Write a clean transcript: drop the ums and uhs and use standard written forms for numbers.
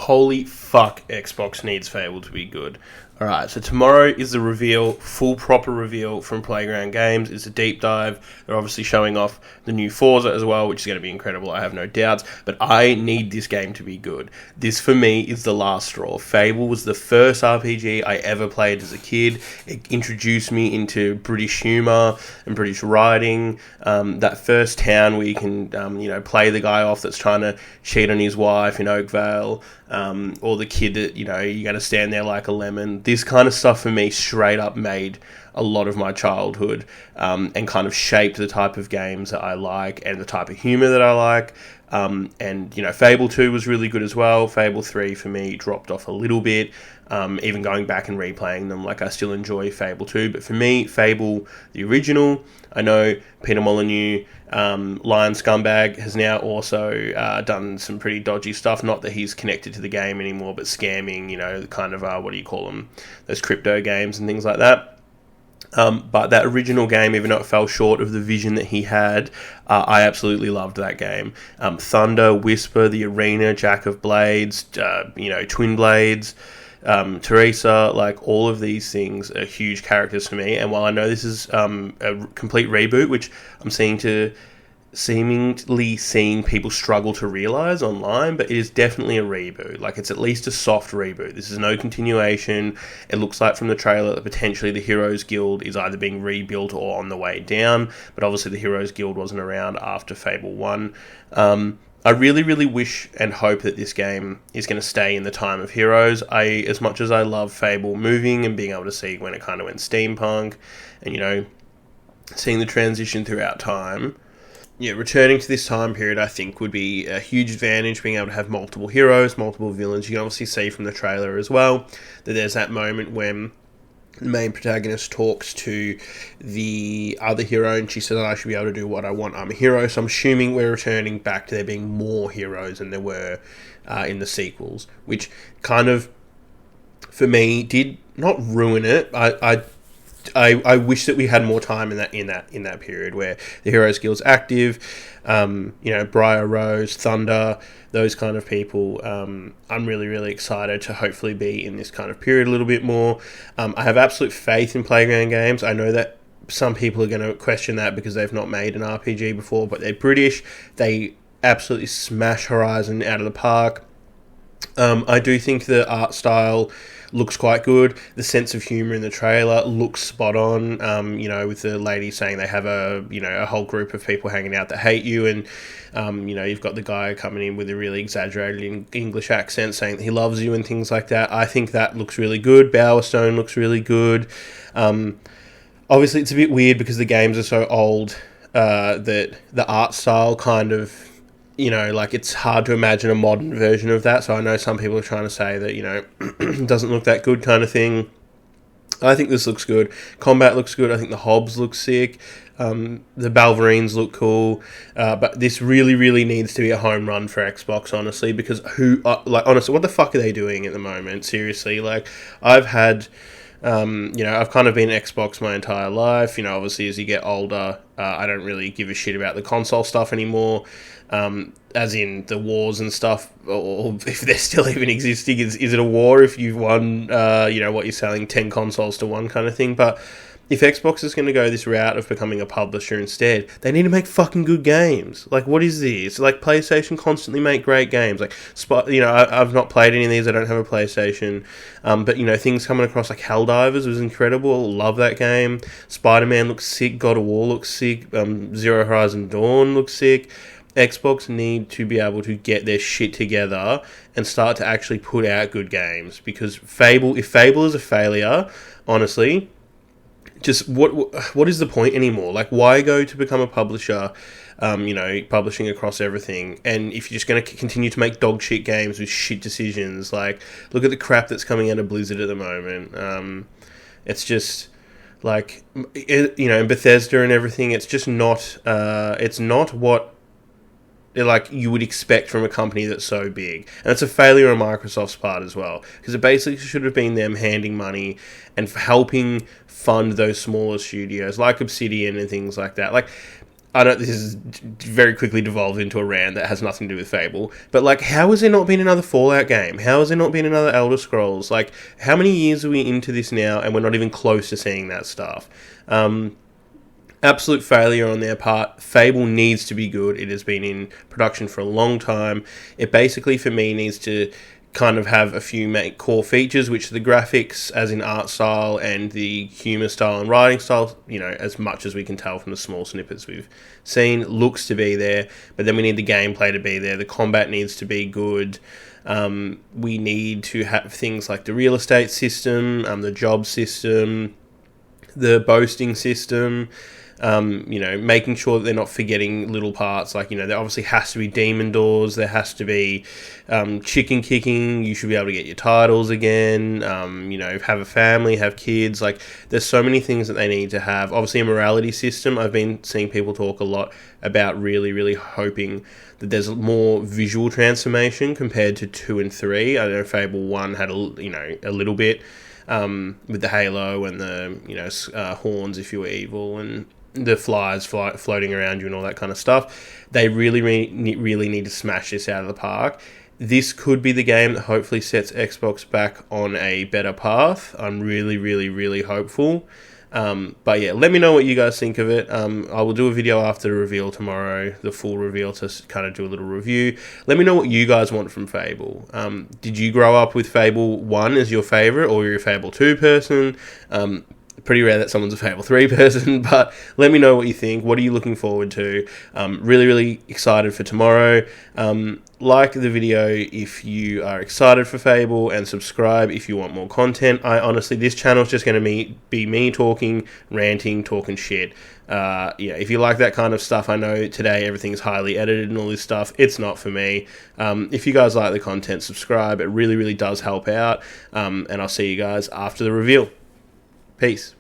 holy fuck, Xbox needs Fable to be good. Alright, so tomorrow is the reveal, full proper reveal from Playground Games. It's a deep dive. They're obviously showing off the new Forza as well, which is going to be incredible, I have no doubts. But I need this game to be good. This, for me, is the last straw. Fable was the first RPG I ever played as a kid. It introduced me into British humour and British writing. That first town where you can, play the guy off that's trying to cheat on his wife in Oakvale. Or the kid that, you got to stand there like a lemon. This kind of stuff for me straight up made a lot of my childhood and kind of shaped the type of games that I like and the type of humour that I like. Fable 2 was really good as well. Fable 3 for me dropped off a little bit. Even going back and replaying them, I still enjoy Fable 2. But for me, Fable, the original, I know Peter Molyneux, Lion Scumbag, has now also done some pretty dodgy stuff. Not that he's connected to the game anymore, but scamming, kind of, what do you call them? Those crypto games and things like that. But that original game, even though it fell short of the vision that he had, I absolutely loved that game. Thunder, Whisper, The Arena, Jack of Blades, Twin Blades, Teresa, all of these things are huge characters for me. And while I know this is a complete reboot, which I'm seemingly seeing people struggle to realise online, but it is definitely a reboot. It's at least a soft reboot. This is no continuation. It looks like from the trailer that potentially the Heroes Guild is either being rebuilt or on the way down, but obviously the Heroes Guild wasn't around after Fable 1. I really, really wish and hope that this game is going to stay in the time of Heroes. As much as I love Fable moving and being able to see when it kind of went steampunk and, seeing the transition throughout time, returning to this time period, I think, would be a huge advantage, being able to have multiple heroes, multiple villains. You can obviously see from the trailer as well that there's that moment when the main protagonist talks to the other hero and she says, I should be able to do what I want, I'm a hero. So I'm assuming we're returning back to there being more heroes than there were in the sequels, which kind of, for me, did not ruin it. I wish that we had more time in that period where the Heroes Guild's active, Briar Rose, Thunder, those kind of people. I'm really, really excited to hopefully be in this kind of period a little bit more. I have absolute faith in Playground Games. I know that some people are going to question that because they've not made an RPG before, but they're British. They absolutely smash Horizon out of the park. I do think the art style looks quite good. The sense of humour in the trailer looks spot on. With the lady saying they have a whole group of people hanging out that hate you, and you've got the guy coming in with a really exaggerated English accent saying that he loves you and things like that. I think that looks really good. Bowerstone looks really good. Obviously, it's a bit weird because the games are so old that the art style kind of, it's hard to imagine a modern version of that. So I know some people are trying to say that, it doesn't look that good kind of thing. I think this looks good. Combat looks good. I think the Hobbs look sick. The Balverines look cool. But this really, really needs to be a home run for Xbox, honestly, because honestly, what the fuck are they doing at the moment? Seriously, I've had... I've kind of been Xbox my entire life. Obviously, as you get older, I don't really give a shit about the console stuff anymore. As in the wars and stuff, or if they're still even existing. Is it a war if you've won, what you're selling 10 consoles to one kind of thing? But if Xbox is going to go this route of becoming a publisher instead, they need to make fucking good games. What is this? PlayStation constantly make great games. I've not played any of these. I don't have a PlayStation. But, things coming across like Helldivers was incredible. Love that game. Spider-Man looks sick. God of War looks sick. Zero Horizon Dawn looks sick. Xbox need to be able to get their shit together and start to actually put out good games. Because if Fable is a failure, honestly... just what is the point anymore? Why go to become a publisher, publishing across everything, and if you're just going to continue to make dog shit games with shit decisions, look at the crap that's coming out of Blizzard at the moment. It's just in Bethesda and everything, it's just not, it's not what you would expect from a company that's so big. And it's a failure on Microsoft's part as well, because it basically should have been them handing money and helping fund those smaller studios like Obsidian and things like that. I know this is very quickly devolved into a rant that has nothing to do with Fable, but like, how has there not been another Fallout game? How has there not been another Elder Scrolls? Like, how many years are we into this now, and we're not even close to seeing that stuff? Absolute failure on their part. Fable needs to be good. It has been in production for a long time. It basically, for me, needs to kind of have a few core features, which are the graphics, as in art style, and the humour style and writing style, you know, as much as we can tell from the small snippets we've seen, looks to be there. But then we need the gameplay to be there. The combat needs to be good. We need to have things like the real estate system, the job system, the boasting system, you know, making sure that they're not forgetting little parts. Like, you know, there obviously has to be demon doors, there has to be chicken kicking, you should be able to get your titles again, you know, have a family, have kids. Like, there's so many things that they need to have. Obviously, a morality system. I've been seeing people talk a lot about really, really hoping that there's more visual transformation compared to 2 and 3. I know Fable 1 had, a little bit, with the halo and the, you know, horns if you were evil, and the flies floating around you and all that kind of stuff. They really need to smash this out of the park. This could be the game that hopefully sets Xbox back on a better path. I'm really, really, really hopeful. But yeah, let me know what you guys think of it. I will do a video after the reveal tomorrow, the full reveal, to kind of do a little review. Let me know what you guys want from Fable. Did you grow up with Fable 1 as your favourite, or you're a Fable 2 person? Pretty rare that someone's a Fable 3 person, but let me know what you think. What are you looking forward to? Really, really excited for tomorrow. Like the video if you are excited for Fable, and subscribe if you want more content. Honestly, this channel is just going to be me talking, ranting, talking shit. Yeah, if you like that kind of stuff, I know today everything's highly edited and all this stuff. It's not for me. If you guys like the content, subscribe. It really, really does help out. And I'll see you guys after the reveal. Peace.